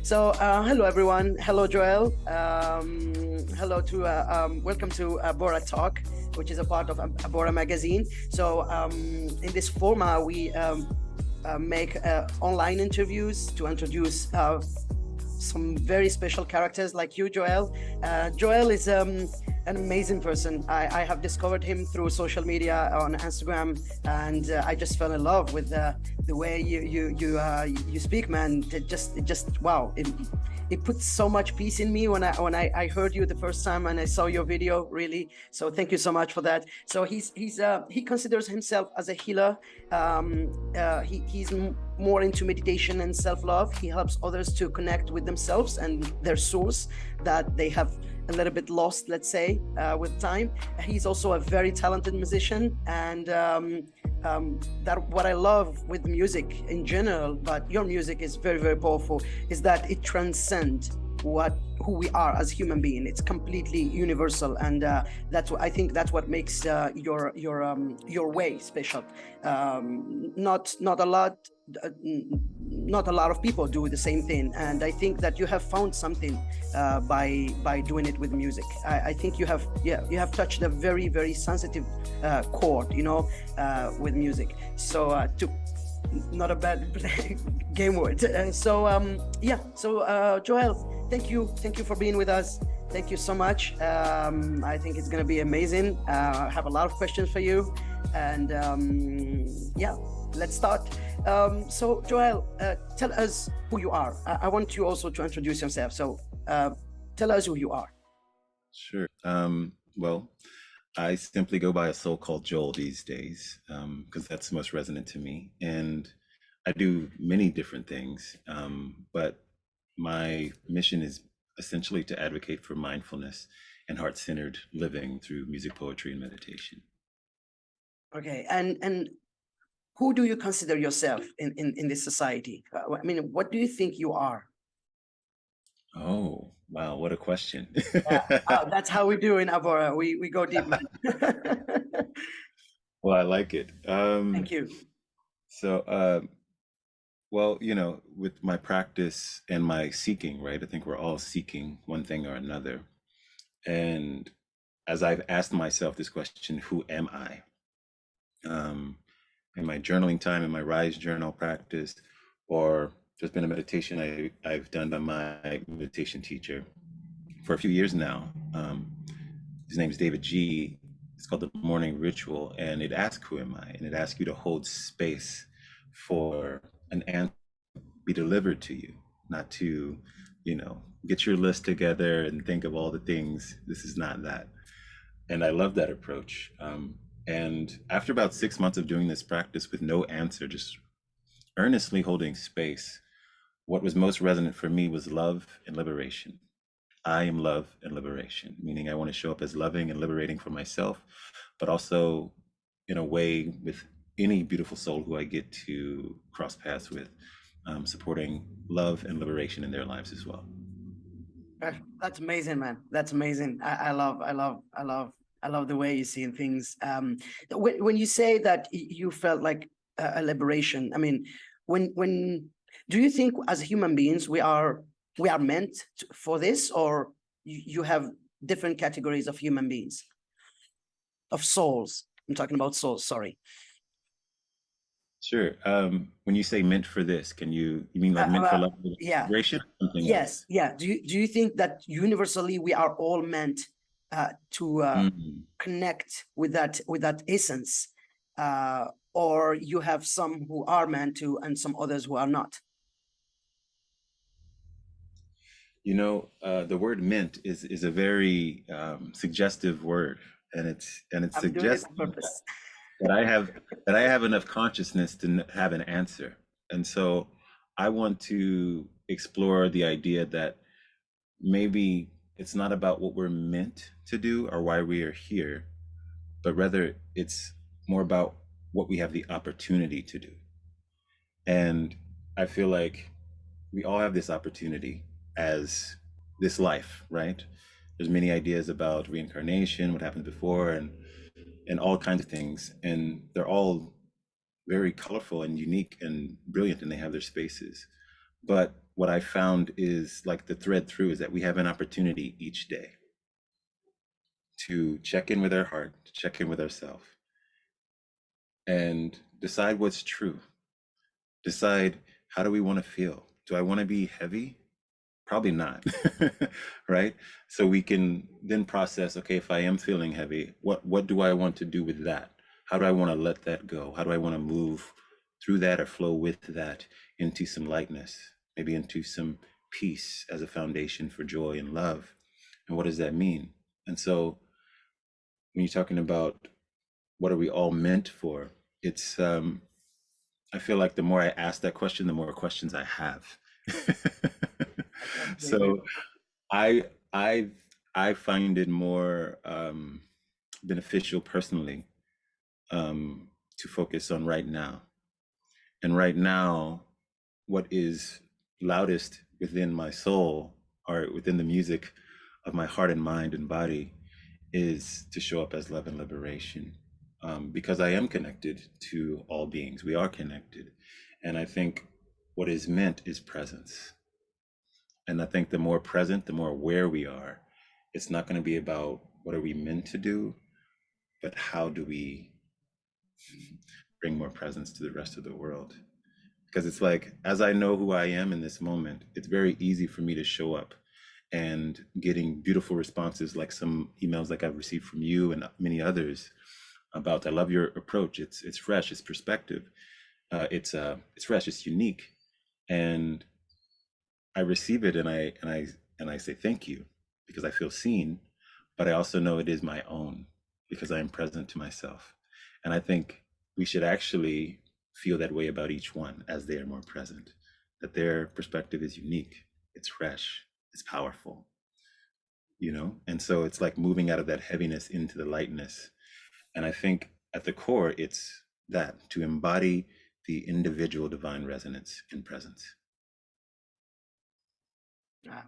So, hello everyone. Hello, Joel. Hello to welcome to ABORA Talk, which is a part of ABORA magazine. So, in this format, we make online interviews to introduce some very special characters like you, Joel. Joel is an amazing person. I have discovered him through social media on Instagram, and I just fell in love with the way you speak, man. It just wow. It put so much peace in me when I heard you the first time and I saw your video, really. So thank you so much for that. So he considers himself as a healer. He's more into meditation and self-love. He helps others to connect with themselves and their source that they have a little bit lost, let's say, with time. He's also a very talented musician, and that what I love with music in general, but your music is very, very powerful, is that it transcends who we are as human beings. It's completely universal, and that's what I think. That's what makes your way special. Not a lot of people do the same thing, and I think that you have found something by doing it with music. I think you have touched a very, very sensitive chord, with music. So not a bad game word. Joel, thank you for being with us. Thank you so much. I think it's going to be amazing. I have a lot of questions for you, and let's start. So Joel, tell us who you are. I want you also to introduce yourself. So tell us who you are. Sure. Well, I simply go by a soul called Joel these days, because that's most resonant to me. And I do many different things, but my mission is essentially to advocate for mindfulness and heart-centered living through music, poetry, and meditation. Okay, and who do you consider yourself in this society? I mean, what do you think you are? Oh, wow, what a question. That's how we do in ABORA. We go deep. Well, I like it. Thank you. So, well, with my practice and my seeking, right? I think we're all seeking one thing or another. And as I've asked myself this question, who am I? In my journaling time, in my Rise journal practice, or there's been a meditation I've done by my meditation teacher for a few years now. His name is David G. It's called the Morning Ritual, and it asks, who am I? And it asks you to hold space for an answer to be delivered to you, not to, get your list together and think of all the things. This is not that. And I love that approach. And after about 6 months of doing this practice with no answer, just earnestly holding space, what was most resonant for me was love and liberation. I am love and liberation, meaning I want to show up as loving and liberating for myself, but also in a way with any beautiful soul who I get to cross paths with, supporting love and liberation in their lives as well. That's amazing, man. That's amazing. I love the way you see things. When you say that you felt like a liberation, I mean, when do you think as human beings we are meant for this, or you have different categories of human beings, of souls? I'm talking about souls. Sorry. Sure. When you say meant for this, you mean like meant for love, liberation? Yes. Yeah. Do you think that universally we are all meant to connect with that essence, or you have some who are meant to and some others who are not? The word meant is a very suggestive word, and it's suggestive that I have enough consciousness to have an answer. And so I want to explore the idea that maybe it's not about what we're meant to do or why we are here, but rather it's more about what we have the opportunity to do. And I feel like we all have this opportunity as this life, right? There's many ideas about reincarnation, what happened before, and all kinds of things. And they're all very colorful and unique and brilliant, and they have their spaces. But what I found is like the thread through is that we have an opportunity each day to check in with our heart, to check in with ourselves, and decide what's true. Decide, how do we want to feel? Do I want to be heavy? Probably not, right? So we can then process, okay, if I am feeling heavy, what do I want to do with that? How do I want to let that go? How do I want to move through that or flow with that into some lightness, maybe into some peace as a foundation for joy and love? And what does that mean? And so when you're talking about what are we all meant for, it's I feel like the more I ask that question, the more questions I have. I completely. So I I I find it more beneficial personally to focus on right now. And right now, what is loudest within my soul or within the music of my heart and mind and body is to show up as love and liberation. Because I am connected to all beings. We are connected. And I think what is meant is presence. And I think the more present, the more aware we are, it's not going to be about what are we meant to do, but how do we bring more presence to the rest of the world? Because it's like, as I know who I am in this moment, it's very easy for me to show up and getting beautiful responses like some emails like I've received from you and many others about I love your approach. It's fresh, it's perspective. It's fresh, it's unique. And I receive it and I say thank you because I feel seen, but I also know it is my own because I am present to myself. And I think we should actually feel that way about each one as they are more present, that their perspective is unique, it's fresh, it's powerful, you know? And so it's like moving out of that heaviness into the lightness. And I think at the core, it's that to embody the individual divine resonance in presence. Uh,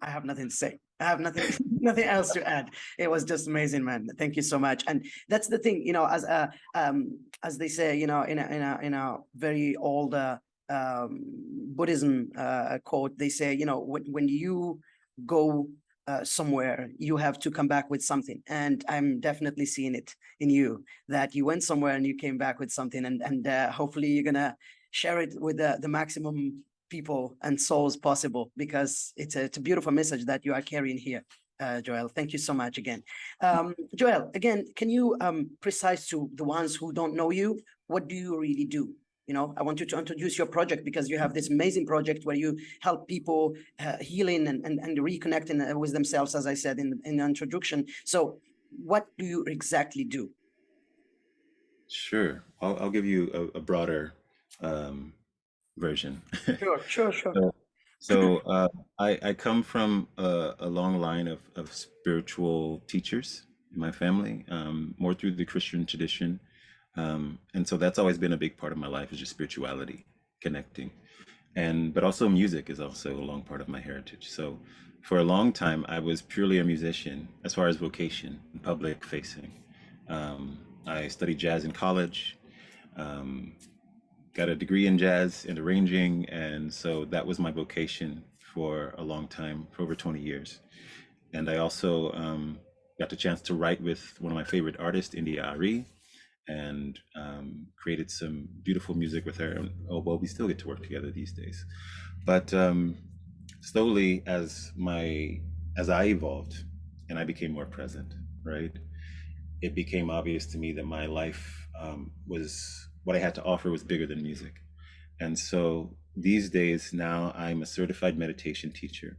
I have nothing to say. I have nothing, nothing else to add. It was just amazing, man. Thank you so much. And that's the thing, you know, as they say, you know, in a very old Buddhism quote, they say, you know, when you go somewhere, you have to come back with something. And I'm definitely seeing it in you that you went somewhere and you came back with something, and hopefully you're gonna share it with the maximum people and souls possible, because it's a beautiful message that you are carrying here, Joel. Thank you so much again. Joel, again, can you precise to the ones who don't know you, what do you really do? You know, I want you to introduce your project, because you have this amazing project where you help people healing and reconnecting with themselves, as I said in the introduction. So what do you exactly do? Sure. I'll give you a broader um, version. Sure, sure, sure. So, so I come from a long line of spiritual teachers in my family, more through the Christian tradition. And so that's always been a big part of my life is just spirituality, connecting. And but also music is also a long part of my heritage. So for a long time, I was purely a musician as far as vocation, public facing. I studied jazz in college. Um, got a degree in jazz and arranging, and so that was my vocation for a long time, for over 20 years. And I also got the chance to write with one of my favorite artists, India Ari, and created some beautiful music with her. Oh, well, we still get to work together these days. But slowly, as I evolved and I became more present, right? It became obvious to me that my life was what I had to offer was bigger than music. And so these days now I'm a certified meditation teacher.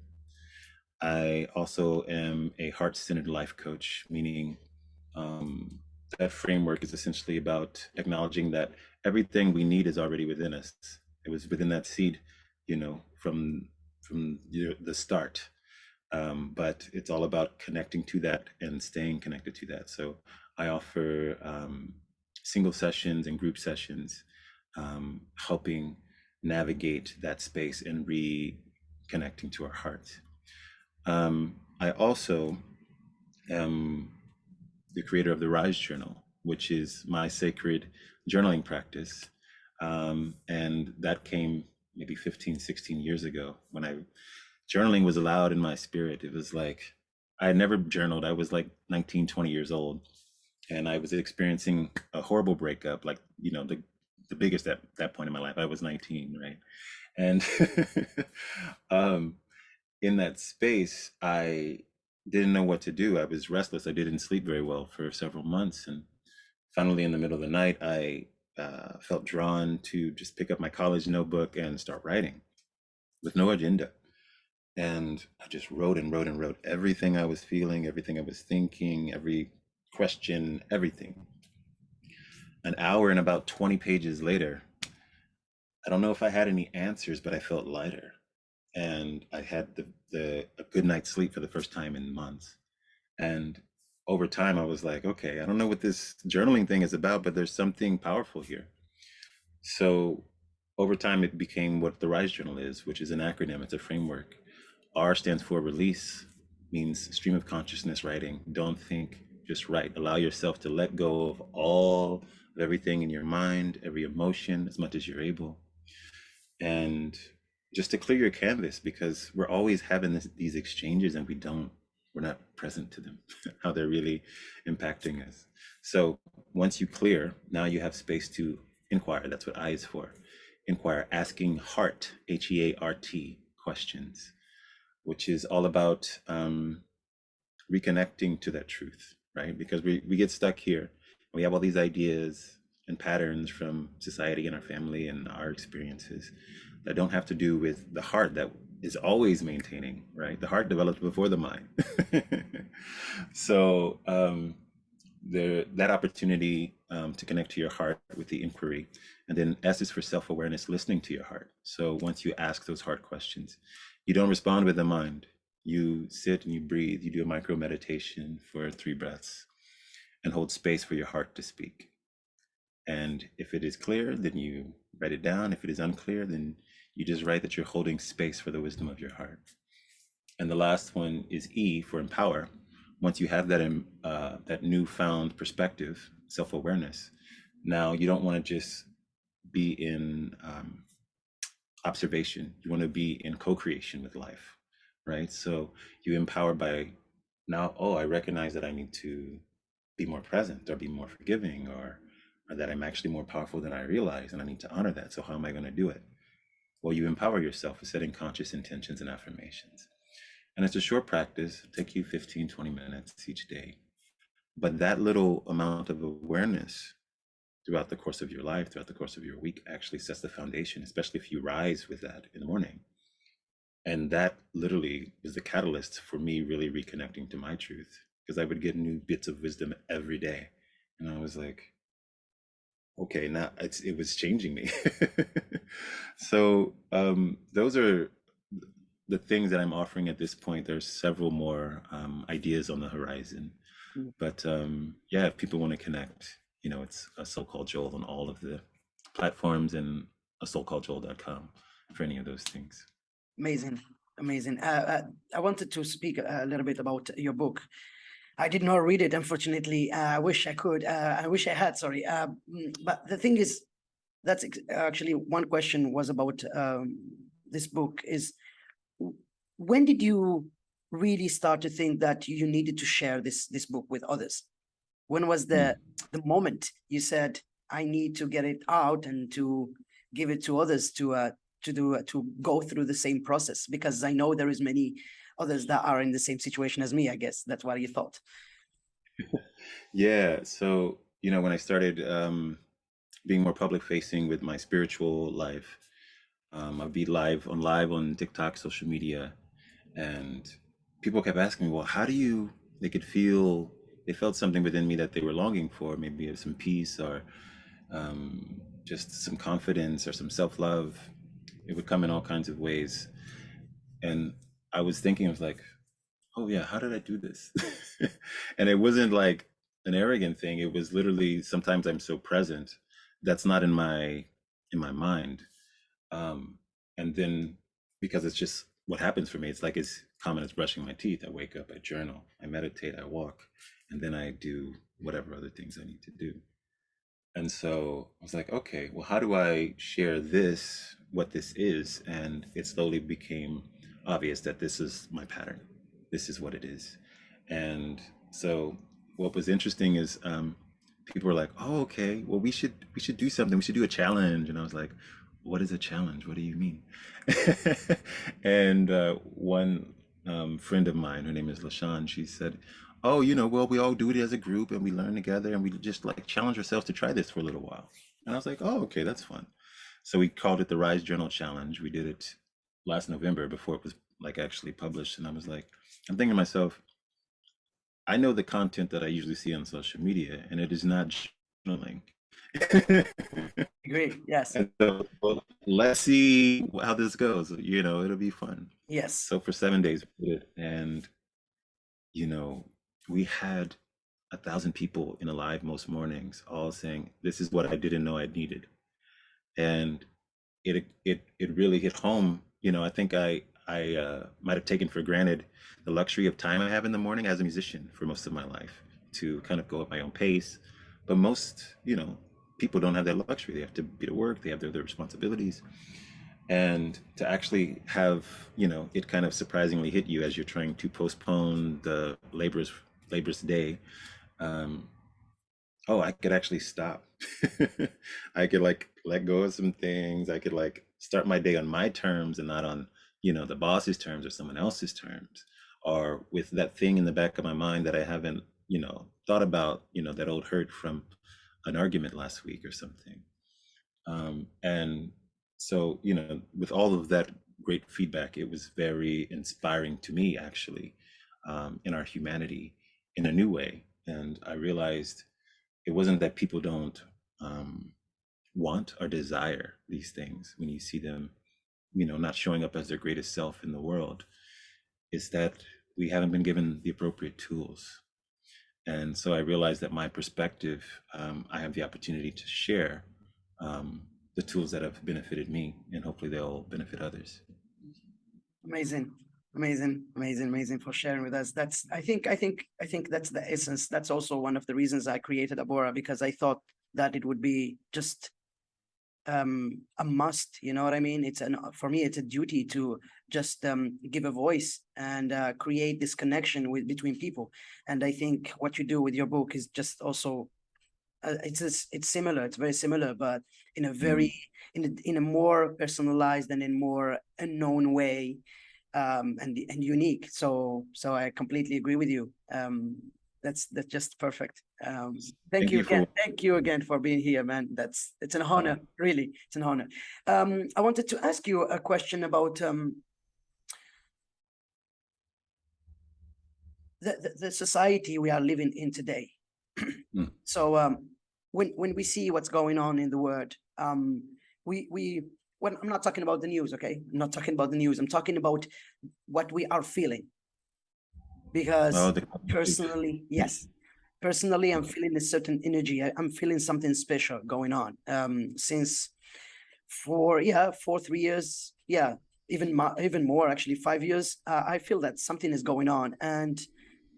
I also am a heart-centered life coach, meaning um, that framework is essentially about acknowledging that everything we need is already within us. It was within that seed, you know, from the start. But it's all about connecting to that and staying connected to that. So I offer single sessions and group sessions, helping navigate that space and reconnecting to our hearts. I also am the creator of the Rise Journal, which is my sacred journaling practice. And that came maybe 15, 16 years ago when journaling was allowed in my spirit. It was like, I had never journaled. I was like 19, 20 years old, and I was experiencing a horrible breakup, like, the biggest at that point in my life. I was 19, right? And um, in that space, I didn't know what to do. I was restless. I didn't sleep very well for several months. And finally, in the middle of the night, I felt drawn to just pick up my college notebook and start writing with no agenda. And I just wrote and wrote and wrote everything I was feeling, everything I was thinking, every question, everything. An hour and about 20 pages later, I don't know if I had any answers, but I felt lighter. And I had a good night's sleep for the first time in months. And over time, I was like, okay, I don't know what this journaling thing is about, but there's something powerful here. So over time, it became what the RISE Journal is, which is an acronym. It's a framework. R stands for release, means stream of consciousness writing. Don't think, just write. Allow yourself to let go of all of everything in your mind, every emotion, as much as you're able. And just to clear your canvas, because we're always having these exchanges and we're not present to them, how they're really impacting us. So once you clear, now you have space to inquire. That's what I is for. Inquire, asking heart, HEART questions, which is all about reconnecting to that truth, right? Because we get stuck here. We have all these ideas and patterns from society and our family and our experiences that don't have to do with the heart that is always maintaining, right? The heart develops before the mind. So that opportunity to connect to your heart with the inquiry. And then S is for self-awareness, listening to your heart. So once you ask those hard questions, you don't respond with the mind. You sit and you breathe, you do a micro meditation for 3 breaths and hold space for your heart to speak. And if it is clear, then you write it down. If it is unclear, then you just write that you're holding space for the wisdom of your heart. And the last one is E for empower. Once you have that newfound perspective, self-awareness, now you don't want to just be in observation. You want to be in co-creation with life, right? So you empower by now, oh, I recognize that I need to be more present or be more forgiving, or that I'm actually more powerful than I realize, and I need to honor that. So how am I going to do it? Well, you empower yourself with setting conscious intentions and affirmations. And it's a short practice, it'll take you 15, 20 minutes each day. But that little amount of awareness throughout the course of your life, throughout the course of your week, actually sets the foundation, especially if you rise with that in the morning. And that literally was the catalyst for me really reconnecting to my truth, because I would get new bits of wisdom every day. And I was like, okay, now it was changing me. So those are the things that I'm offering at this point. There's several more ideas on the horizon. But yeah, if people want to connect, it's a Soul Called Joel on all of the platforms, and a soulcalledjoel.com for any of those things. Amazing, amazing. I wanted to speak a little bit about your book. I did not read it, unfortunately. I wish I could. I wish I had. Sorry. But the thing is, that's actually one question was about this book. Is when did you really start to think that you needed to share this book with others? When was the moment you said, I need to get it out and to give it to others to go through the same process? Because I know there is many others that are in the same situation as me. I guess that's what you thought. Yeah. So, when I started being more public facing with my spiritual life, I'd be live on TikTok, social media, and people kept asking me, well, how do you, they felt something within me that they were longing for, maybe some peace, or just some confidence, or some self-love. It would come in all kinds of ways. And I was thinking, I was like, oh yeah, how did I do this? And it wasn't like an arrogant thing. It was literally, sometimes I'm so present that's not in my mind. And then, because it's just what happens for me, it's like as common as brushing my teeth. I wake up, I journal, I meditate, I walk, and then I do whatever other things I need to do. And so I was like, okay, well, how do I share this what this is, and it slowly became obvious that this is my pattern. This is what it is. And so what was interesting is people were like, "Oh, okay. Well, we should do something. We should do a challenge." And I was like, "What is a challenge? What do you mean?" And one friend of mine, her name is LaShawn, she said, "Oh, well, we all do it as a group and we learn together and we just like challenge ourselves to try this for a little while." And I was like, "Oh, okay, that's fun." So we called it the Rise Journal Challenge. We did it last November before it was like actually published. And I was like, I'm thinking to myself, I know the content that I usually see on social media, and it is not journaling. Agree. Yes. And so, well, let's see how this goes. It'll be fun. Yes. So for 7 days we did it, and you know, we had 1,000 people in a live most mornings, all saying, "This is what I didn't know I needed," and it really hit home. I think I might have taken for granted the luxury of time I have in the morning as a musician for most of my life to kind of go at my own pace. But most, people don't have that luxury. They have to be to work. They have their responsibilities, and to actually have it kind of surprisingly hit you as you're trying to postpone the labor's day. Um, oh, I could actually stop. I could like let go of some things. I could like start my day on my terms and not on, the boss's terms or someone else's terms, or with that thing in the back of my mind that I haven't, thought about, that old hurt from an argument last week or something. And so, with all of that great feedback, it was very inspiring to me, actually, in our humanity in a new way. And I realized it wasn't that people don't want or desire these things when you see them, not showing up as their greatest self in the world. It's that we haven't been given the appropriate tools. And so I realized that my perspective, I have the opportunity to share um, the tools that have benefited me, and hopefully they'll benefit others. Amazing. Amazing for sharing with us. That's I think that's the essence. That's also one of the reasons I created ABORA, because I thought that it would be just a must. You know what I mean? For me, it's a duty to just give a voice and create this connection between people. And I think what you do with your book is just also it's similar. It's very similar, but in a very in a more personalized and in more unknown way, and unique. So I completely agree with you. That's just perfect. Thank Thank you you again. for. Thank you again for being here, man. It's an uh, honor, really. It's an honor. I wanted to ask you a question about the society we are living in today. mm, So when we see what's going on in the world, we when I'm not talking about the news, okay? I'm not talking about the news. I'm talking about what we are feeling. Because the personally, yeah. yes, personally, I'm feeling a certain energy. I'm feeling something special going on. Since for 3 years, yeah, even more actually, 5 years. I feel that something is going on,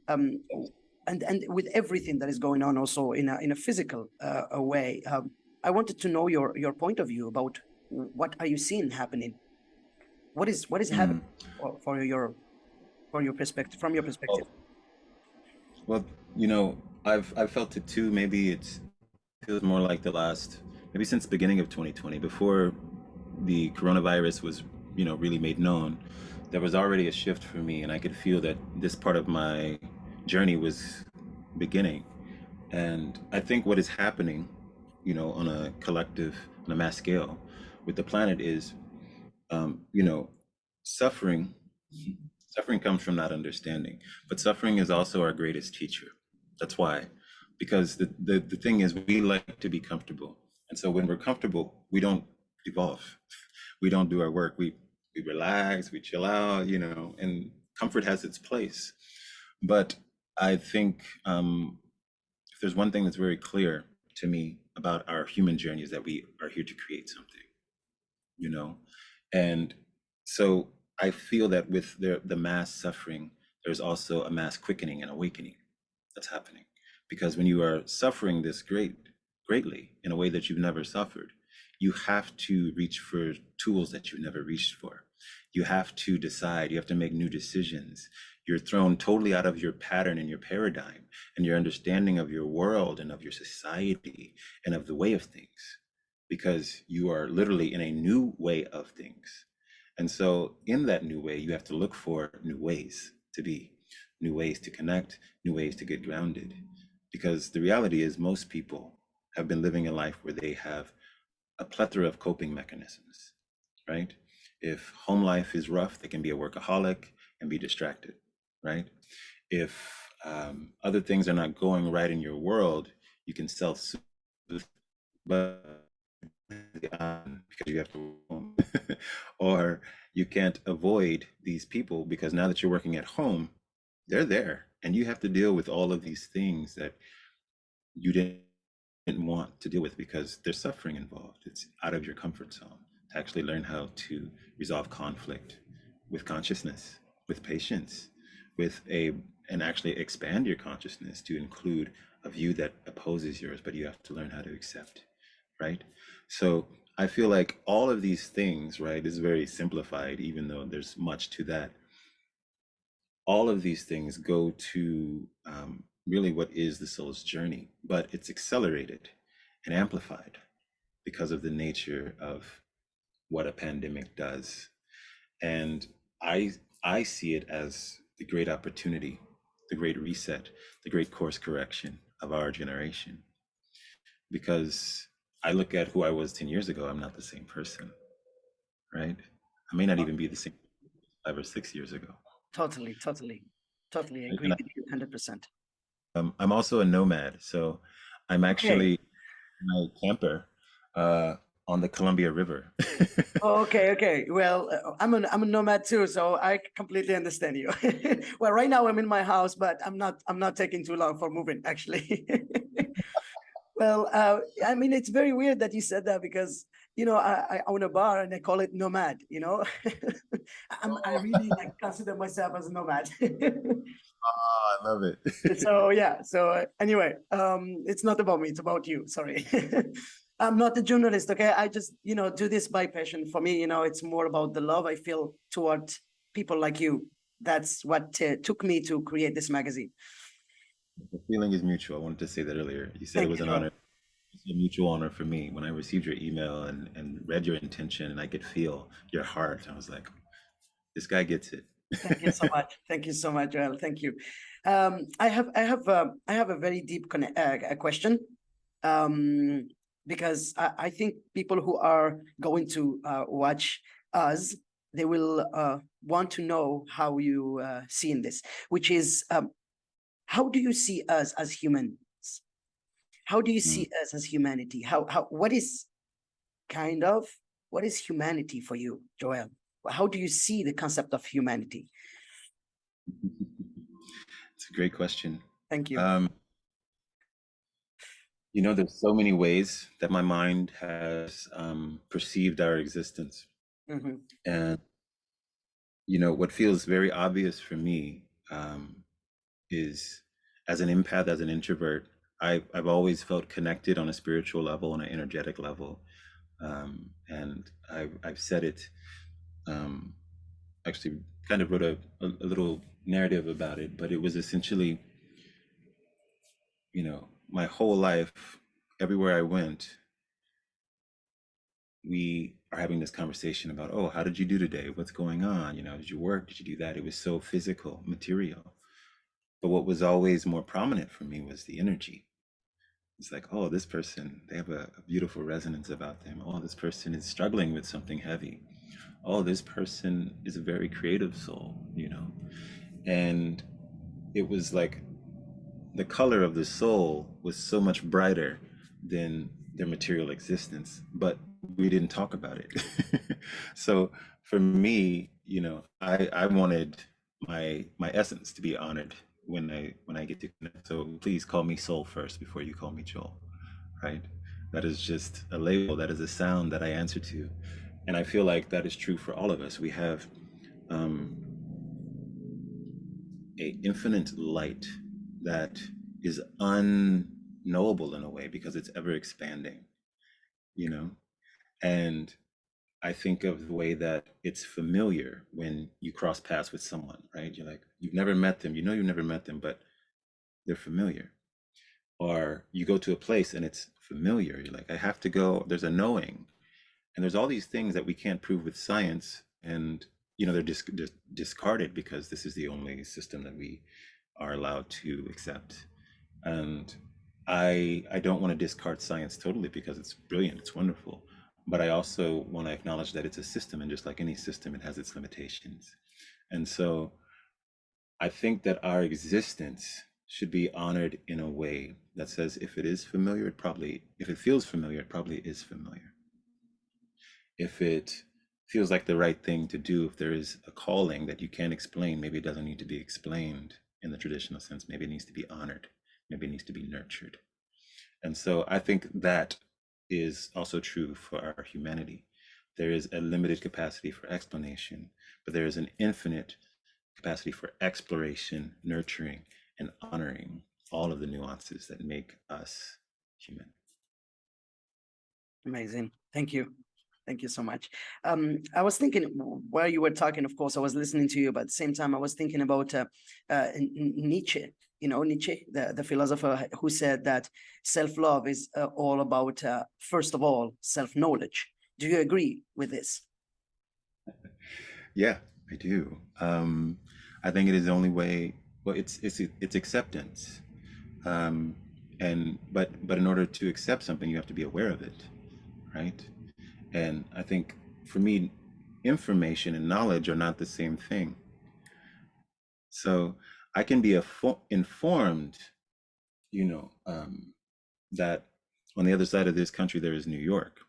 um, and with everything that is going on, also in a physical way. I wanted to know your point of view about what are you seeing happening. What is happening mm. for your perspective, from your perspective. Oh, well, I've felt it too. Maybe it feels more like the last, maybe since the beginning of 2020, before the coronavirus was, really made known. There was already a shift for me, and I could feel that this part of my journey was beginning. And I think what is happening, on a collective, on a mass scale, with the planet is, you know, suffering. Suffering comes from not understanding, but suffering is also our greatest teacher. That's why, because the thing is, we like to be comfortable, and so when we're comfortable, we don't evolve. We don't do our work. We relax, we chill out, and comfort has its place. But I think if there's one thing that's very clear to me about our human journey is that we are here to create something, you know and so I feel that with the mass suffering, there's also a mass quickening and awakening that's happening, because when you are suffering this greatly in a way that you've never suffered, you have to reach for tools that you've never reached for. You have to decide, you have to make new decisions. You're thrown totally out of your pattern and your paradigm and your understanding of your world and of your society and of the way of things, because you are literally in a new way of things. And so in that new way, you have to look for new ways to be, new ways to connect, new ways to get grounded. Because the reality is most people have been living a life where they have a plethora of coping mechanisms, right? If home life is rough, they can be a workaholic and be distracted, right? If other things are not going right in your world, you can self-soothe, but because you have to home. Or you can't avoid these people because now that you're working at home, they're there and you have to deal with all of these things that you didn't want to deal with because there's suffering involved. It's out of your comfort zone to actually learn how to resolve conflict with consciousness, with patience, with a and actually expand your consciousness to include a view that opposes yours, but you have to learn how to accept, right? So I feel like all of these things, right, is very simplified, even though there's much to that. All of these things go to really what is the soul's journey, but it's accelerated and amplified because of the nature of what a pandemic does. And I I see it as the great opportunity, the great reset, the great course correction of our generation. Because I look at who I was 10 years ago, I'm not the same person, right? I may not even be the same 5 or 6 years ago. Totally, totally, totally Right? agree with you 100%. I'm also a nomad, so I'm Okay. actually my camper uh, on the Columbia River. Oh, okay, okay. Well, I'm a nomad too, so I completely understand you. Well, right now I'm in my house, but I'm not taking too long for moving, actually. Well, I mean, it's very weird that you said that because I own a bar and I call it nomad. I really like consider myself as a nomad. Oh, I love it. So yeah. So anyway, it's not about me; it's about you. Sorry. I'm not a journalist. Okay, I just do this by passion. For me, it's more about the love I feel toward people like you. That's what took me to create this magazine. The feeling is mutual. I wanted to say that earlier. You said it Thank was you, an Joel. honor. It's a mutual honor for me when I received your email and read your intention and I could feel your heart. I was like, this guy gets it. Thank you so much. Thank you so much, Joel. Thank you. I have a very deep question, um, because I think people who are going to watch us, they will want to know how you see in this, which is how do you see us as humans? How do you Mm. see us as humanity? What is kind of what is humanity for you, Joel? How do you see the concept of humanity? It's a great question. Thank you. Um, there's so many ways that my mind has perceived our existence. Mhm. And, what feels very obvious for me is as an empath, as an introvert, I've always felt connected on a spiritual level, on an energetic level. And I've said it, um, actually kind of wrote a little narrative about it, but it was essentially, my whole life, everywhere I went, we are having this conversation about, oh, how did you do today? What's going on? Did you work? Did you do that? It was so physical, material. But what was always more prominent for me was the energy. It's like, oh, this person, they have a beautiful resonance about them. Oh, this person is struggling with something heavy. Oh, this person is a very creative soul. And it was like the color of the soul was so much brighter than their material existence, but we didn't talk about it. So for me, I wanted my essence to be honored when I get to connect. So please call me soul first before you call me Joel, right? That is just a label, that is a sound that I answer to. And I feel like that is true for all of us. We have um, a infinite light that is unknowable in a way because it's ever expanding, you know? And I think of the way that it's familiar when you cross paths with someone, right? You're like, you've never met them, you know, you've never met them, but they're familiar. Or you go to a place and it's familiar. You're like, I have to go. There's a knowing, and there's all these things that we can't prove with science, and you know, they're just discarded because this is the only system that we are allowed to accept. And I don't want to discard science totally because it's brilliant, it's wonderful, but I also want to acknowledge that it's a system, and just like any system, it has its limitations. And so I think that our existence should be honored in a way that says if it is familiar, if it feels familiar, it probably is familiar. If it feels like the right thing to do, if there is a calling that you can't explain, maybe it doesn't need to be explained in the traditional sense. Maybe it needs to be honored. Maybe it needs to be nurtured. And so I think that is also true for our humanity. There is a limited capacity for explanation, but there is an infinite capacity for exploration, nurturing, and honoring all of the nuances that make us human. Amazing. Thank you. Thank you so much. I was thinking while you were talking, of course, I was listening to you, but at the same time, I was thinking about Nietzsche, you know, Nietzsche, the philosopher who said that self-love is all about, first of all, self-knowledge. Do you agree with this? Yeah, I do. I think it is the only way. Well, it's acceptance, um, and but in order to accept something, you have to be aware of it, right? And I think for me, information and knowledge are not the same thing. So I can be informed, you know, that on the other side of this country there is New York,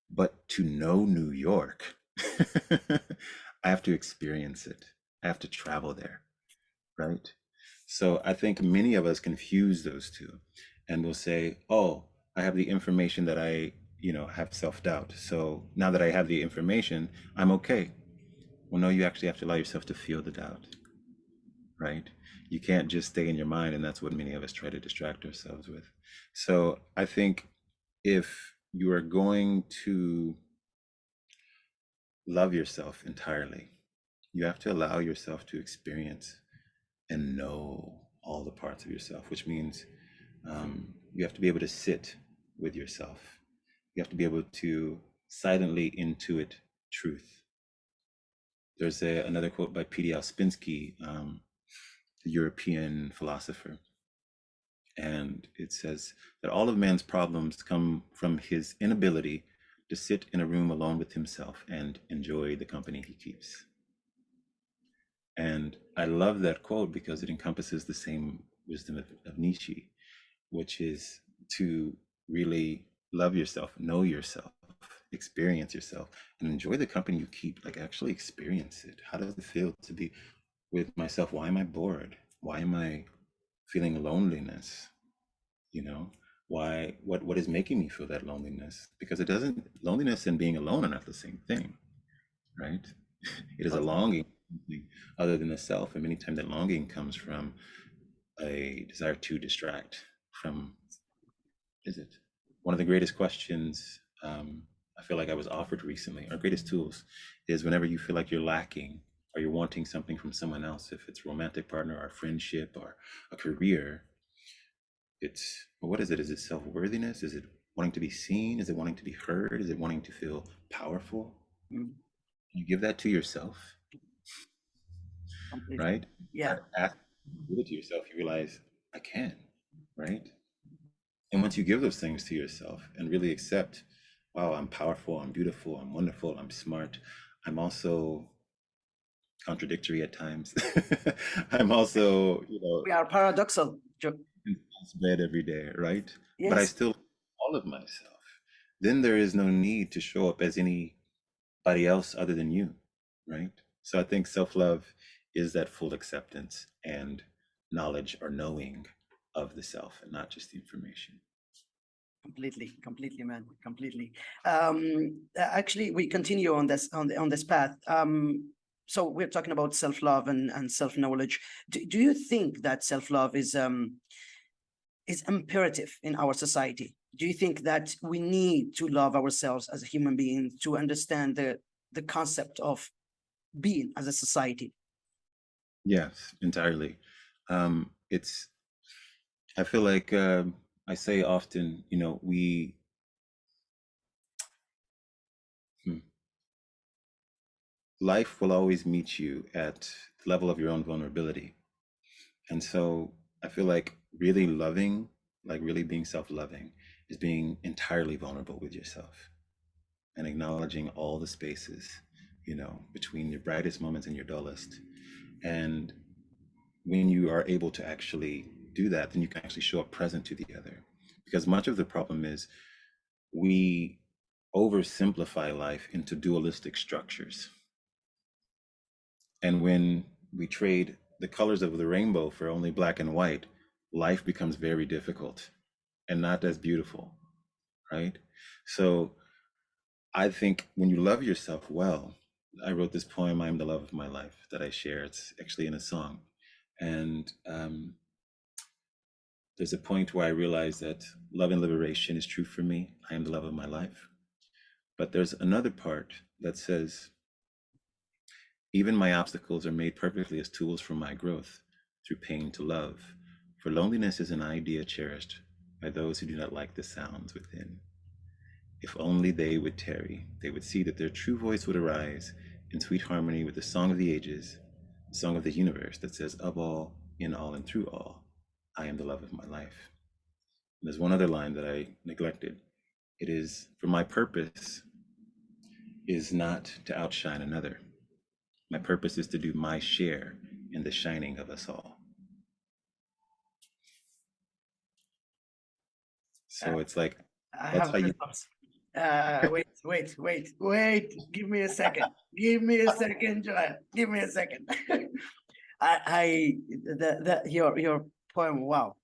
but to know New York, I have to experience it. I have to travel there, right? So I think many of us confuse those two, and will say, "Oh, I have the information that I, you know, have self-doubt. So now that I have the information, I'm okay." Well, no, you actually have to allow yourself to feel the doubt, right? You can't just stay in your mind, and that's what many of us try to distract ourselves with. So I think if you are going to love yourself entirely, you have to allow yourself to experience and know all the parts of yourself, which means you have to be able to sit with yourself. You have to be able to silently intuit truth. There's another quote by P.D. Ouspensky, the European philosopher, and it says that all of man's problems come from his inability to sit in a room alone with himself and enjoy the company he keeps. And I love that quote because it encompasses the same wisdom of Nietzsche, which is to really love yourself, know yourself, experience yourself, and enjoy the company you keep. Like, actually experience it. How does it feel to be with myself? Why am I bored? Why am I feeling loneliness? You know, why? What is making me feel that loneliness? Because it doesn't. Loneliness and being alone are not the same thing, right? It is a longing other than the self, and many times that longing comes from a desire to distract from. Is it one of the greatest questions I feel like I was offered recently? Our greatest tools is whenever you feel like you're lacking or you're wanting something from someone else, if it's a romantic partner or a friendship or a career, it's, well, what is it? Is it self-worthiness? Is it wanting to be seen? Is it wanting to be heard? Is it wanting to feel powerful? Mm, You give that to yourself, completely. right? Yeah. Ask, give it to yourself, you realize I can, right? And once you give those things to yourself and really accept, wow, I'm powerful, I'm beautiful, I'm wonderful, I'm smart, I'm also contradictory at times. I'm also, you know, We are paradoxal. in bed every day, right? But I Yes, still all of myself. Then there is no need to show up as anybody else other than you, right? So I think self-love is that full acceptance and knowledge or knowing of the self and not just the information. completely, man, completely. Actually, we continue on this on this path. So we're talking about self-love and self-knowledge. Do you think that self-love is imperative in our society? do you think that we need to love ourselves as a human being to understand the concept of being as a society? Yes, entirely. It's, I feel like I say often, you know, hmm, life will always meet you at the level of your own vulnerability. And so I feel like really loving, like really being self-loving, is being entirely vulnerable with yourself and acknowledging all the spaces, you know, between your brightest moments and your dullest. And when you are able to actually do that, then you can actually show up present to the other. Because much of the problem is we oversimplify life into dualistic structures. And when we trade the colors of the rainbow for only black and white, life becomes very difficult and not as beautiful, right? So I think when you love yourself well, I wrote this poem, I'm the Love of My Life, that I share. It's actually in a song. And there's a point where I realized that love and liberation is true for me. I am the love of my life. But there's another part that says, even my obstacles are made perfectly as tools for my growth through pain to love. For loneliness is an idea cherished by those who do not like the sounds within. If only they would tarry, they would see that their true voice would arise in sweet harmony with the song of the ages, the song of the universe that says, of all, in all, and through all, I am the love of my life. And there's one other line that I neglected. It is, for my purpose is not to outshine another. My purpose is to do my share in the shining of us all. So it's like, I that's have how you. wait. Give me a second. Give me a second, Joel. Give me a second. Your poem. Wow.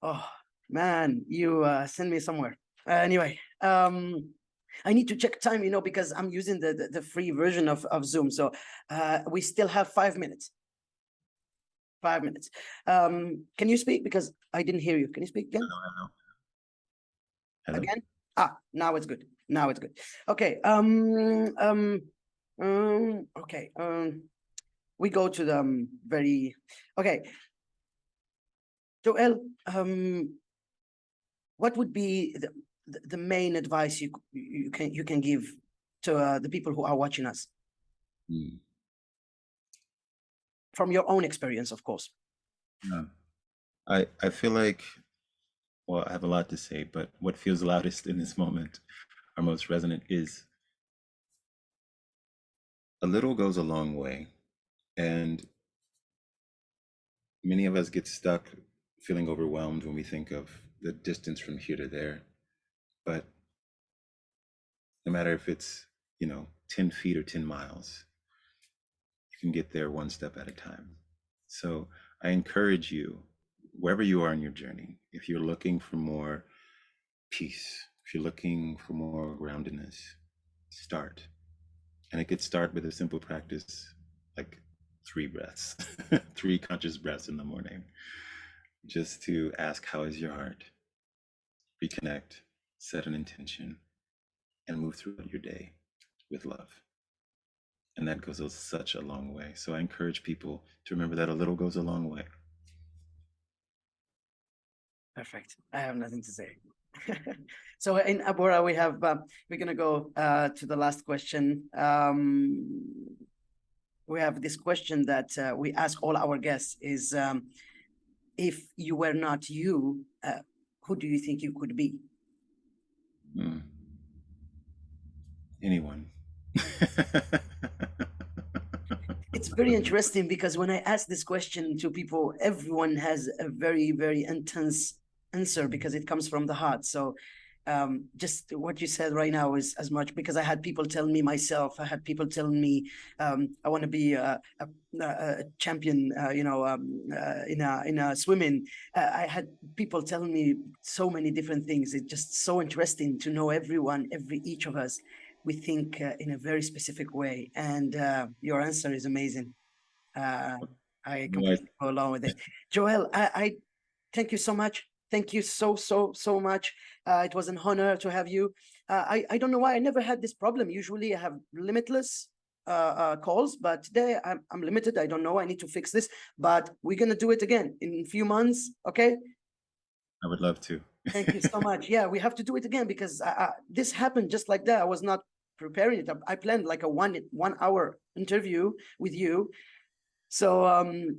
Oh man, you send me somewhere. Anyway, I need to check time, because I'm using the free version of Zoom. So we still have 5 minutes. 5 minutes. Can you speak? Because I didn't hear you. Can you speak again? Hello? Again? Now it's good. Now it's good. Okay. Okay. We go to the very. Okay. Joel, what would be the main advice you can give to the people who are watching us from your own experience, of course? Yeah. I feel like, well, I have a lot to say, but what feels loudest in this moment, or most resonant, is a little goes a long way. And many of us get stuck feeling overwhelmed when we think of the distance from here to there. But no matter if it's, 10 feet or 10 miles, you can get there one step at a time. So I encourage you, wherever you are in your journey, if you're looking for more peace, if you're looking for more groundedness, start. And it could start with a simple practice like 3 breaths, 3 conscious breaths in the morning, just to ask, how is your heart? Reconnect, set an intention, and move throughout your day with love. And that goes such a long way. So I encourage people to remember that a little goes a long way. Perfect. I have nothing to say. So in ABORA, we're gonna go to the last question. We have this question that we ask all our guests is, if you were not you, who do you think you could be? Anyone. It's very interesting because when I ask this question to people, everyone has a very, very intense answer because it comes from the heart. So just what you said right now is as much, because I had people tell me myself, I had people telling me I want to be a champion, in a swimming. I had people telling me so many different things. It's just so interesting to know each of us. We think in a very specific way, and your answer is amazing. I completely go along with it. Joel, I thank you so much. Thank you so much. It was an honor to have you. I don't know why I never had this problem. Usually I have limitless calls, but today I'm limited. I don't know. I need to fix this, but we're going to do it again in a few months. Okay. I would love to. Thank you so much. Yeah, we have to do it again because this happened just like that. I was not preparing it. I planned like a 1 hour interview with you. So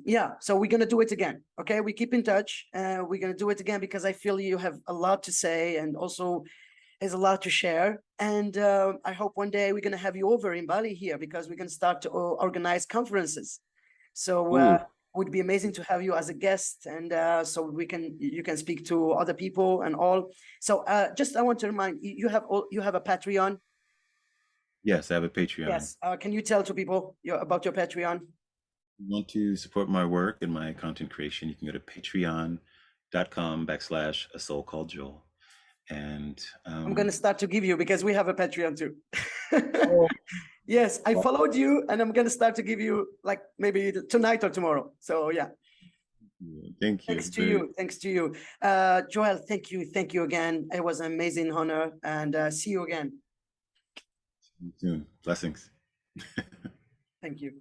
yeah, so we're gonna do it again. Okay, we keep in touch. We're gonna do it again because I feel you have a lot to say and also has a lot to share. And I hope one day we're gonna have you over in Bali here because we're gonna start to organize conferences. So would be amazing to have you as a guest, and so you can speak to other people and all. So just I want to remind you, you have a Patreon. Yes, I have a Patreon. Yes. Can you tell to people about your Patreon? If you want to support my work and my content creation, you can go to patreon.com/a soul called Joel. And I'm going to start to give you because we have a Patreon too. Oh. Yes, I followed you and I'm going to start to give you like maybe tonight or tomorrow. So yeah. Thank you. Thanks to you. Thanks to you. Joel, thank you. Thank you again. It was an amazing honor, and see you again. See you soon. Blessings. Thank you.